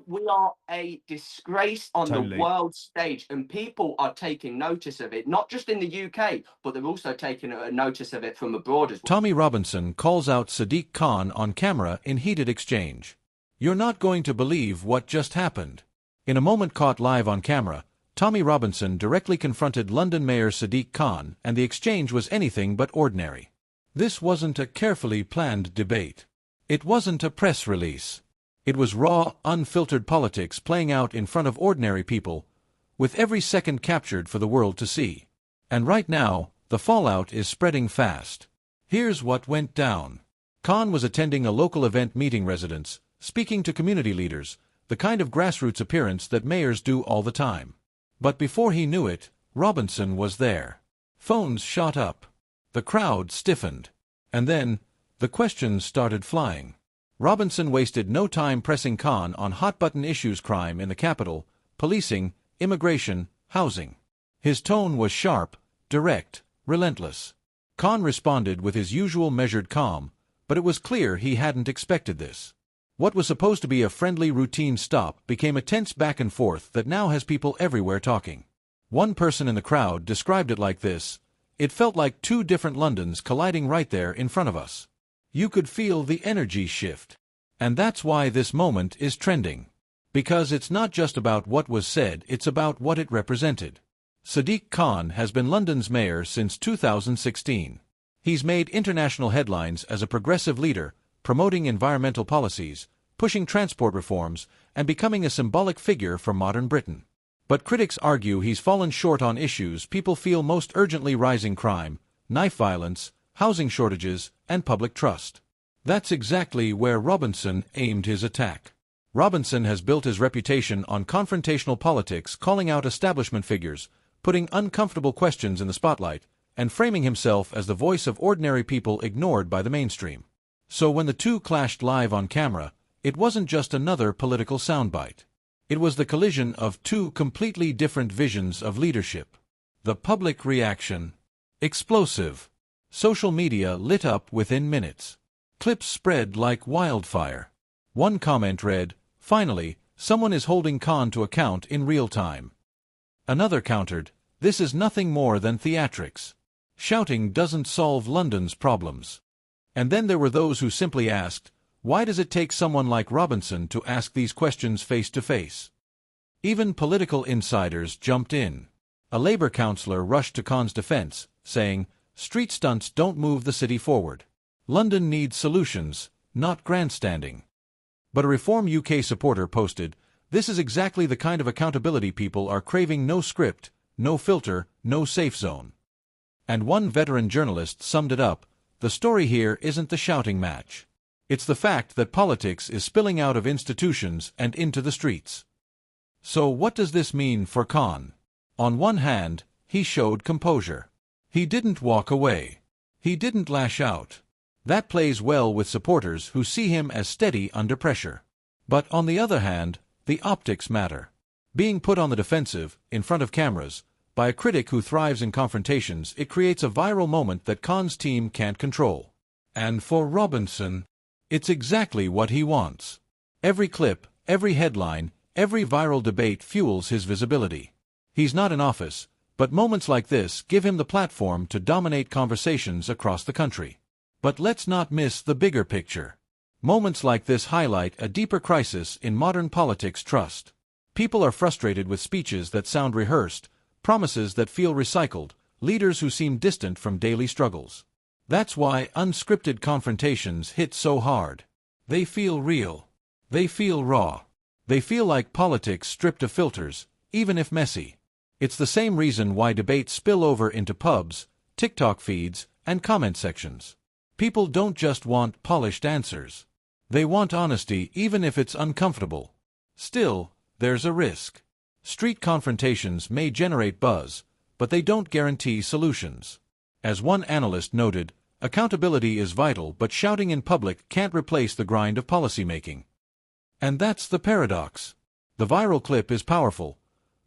we are a disgrace on the Totally. world stage, and people are taking notice of it, not just in the UK, but they're also taking a notice of it from abroad as well. Tommy Robinson calls out Sadiq Khan on camera in heated exchange. "You're not going to believe what just happened." In a moment caught live on camera, Tommy Robinson directly confronted London Mayor Sadiq Khan, and the exchange was anything but ordinary. This wasn't a carefully planned debate. It wasn't a press release. It was raw, unfiltered politics playing out in front of ordinary people, with every second captured for the world to see. And right now, the fallout is spreading fast. Here's what went down. Khan was attending a local event meeting residents, speaking to community leaders, the kind of grassroots appearance that mayors do all the time. But before he knew it, Robinson was there. Phones shot up. The crowd stiffened. And then, the questions started flying. Robinson wasted no time pressing Khan on hot-button issues: crime in the capital, policing, immigration, housing. His tone was sharp, direct, relentless. Khan responded with his usual measured calm, but it was clear he hadn't expected this. What was supposed to be a friendly routine stop became a tense back and forth that now has people everywhere talking. One person in the crowd described it like this: "It felt like two different Londons colliding right there in front of us." You could feel the energy shift. And that's why this moment is trending. Because it's not just about what was said, it's about what it represented. Sadiq Khan has been London's mayor since 2016. He's made international headlines as a progressive leader, promoting environmental policies, pushing transport reforms, and becoming a symbolic figure for modern Britain. But critics argue he's fallen short on issues people feel most urgently: rising crime, knife violence, housing shortages, and public trust. That's exactly where Robinson aimed his attack. Robinson has built his reputation on confrontational politics, calling out establishment figures, putting uncomfortable questions in the spotlight, and framing himself as the voice of ordinary people ignored by the mainstream. So when the two clashed live on camera, it wasn't just another political soundbite. It was the collision of two completely different visions of leadership. The public reaction: explosive. Social media lit up within minutes. Clips spread like wildfire. One comment read, "Finally, someone is holding Khan to account in real time." Another countered, "This is nothing more than theatrics. Shouting doesn't solve London's problems." And then there were those who simply asked, why does it take someone like Robinson to ask these questions face to face? Even political insiders jumped in. A Labour councillor rushed to Khan's defence, saying, "Street stunts don't move the city forward. London needs solutions, not grandstanding." But a Reform UK supporter posted, "This is exactly the kind of accountability people are craving: no script, no filter, no safe zone." And one veteran journalist summed it up: "The story here isn't the shouting match. It's the fact that politics is spilling out of institutions and into the streets." So what does this mean for Khan? On one hand, he showed composure. He didn't walk away. He didn't lash out. That plays well with supporters who see him as steady under pressure. But on the other hand, the optics matter. Being put on the defensive, in front of cameras, by a critic who thrives in confrontations, it creates a viral moment that Khan's team can't control. And for Robinson, it's exactly what he wants. Every clip, every headline, every viral debate fuels his visibility. He's not in office, but moments like this give him the platform to dominate conversations across the country. But let's not miss the bigger picture. Moments like this highlight a deeper crisis in modern politics: trust. People are frustrated with speeches that sound rehearsed, promises that feel recycled, leaders who seem distant from daily struggles. That's why unscripted confrontations hit so hard. They feel real. They feel raw. They feel like politics stripped of filters, even if messy. It's the same reason why debates spill over into pubs, TikTok feeds, and comment sections. People don't just want polished answers. They want honesty, even if it's uncomfortable. Still, there's a risk. Street confrontations may generate buzz, but they don't guarantee solutions. As one analyst noted, accountability is vital, but shouting in public can't replace the grind of policymaking. And that's the paradox. The viral clip is powerful,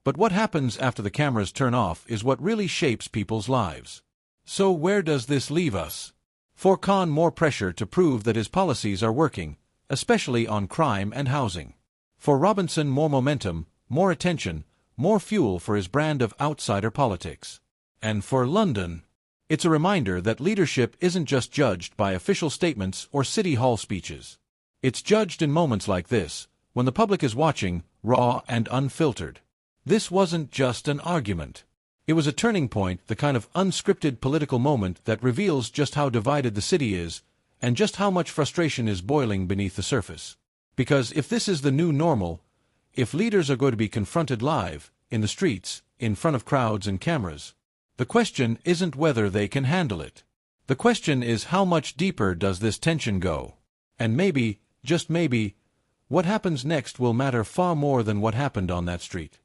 but what happens after the cameras turn off is what really shapes people's lives. So where does this leave us? For Khan, more pressure to prove that his policies are working, especially on crime and housing. For Robinson, more momentum, more attention, more fuel for his brand of outsider politics. And for London, it's a reminder that leadership isn't just judged by official statements or city hall speeches. It's judged in moments like this, when the public is watching, raw and unfiltered. This wasn't just an argument. It was a turning point, the kind of unscripted political moment that reveals just how divided the city is, and just how much frustration is boiling beneath the surface. Because if this is the new normal, if leaders are going to be confronted live, in the streets, in front of crowds and cameras, the question isn't whether they can handle it. The question is, how much deeper does this tension go? And maybe, just maybe, what happens next will matter far more than what happened on that street.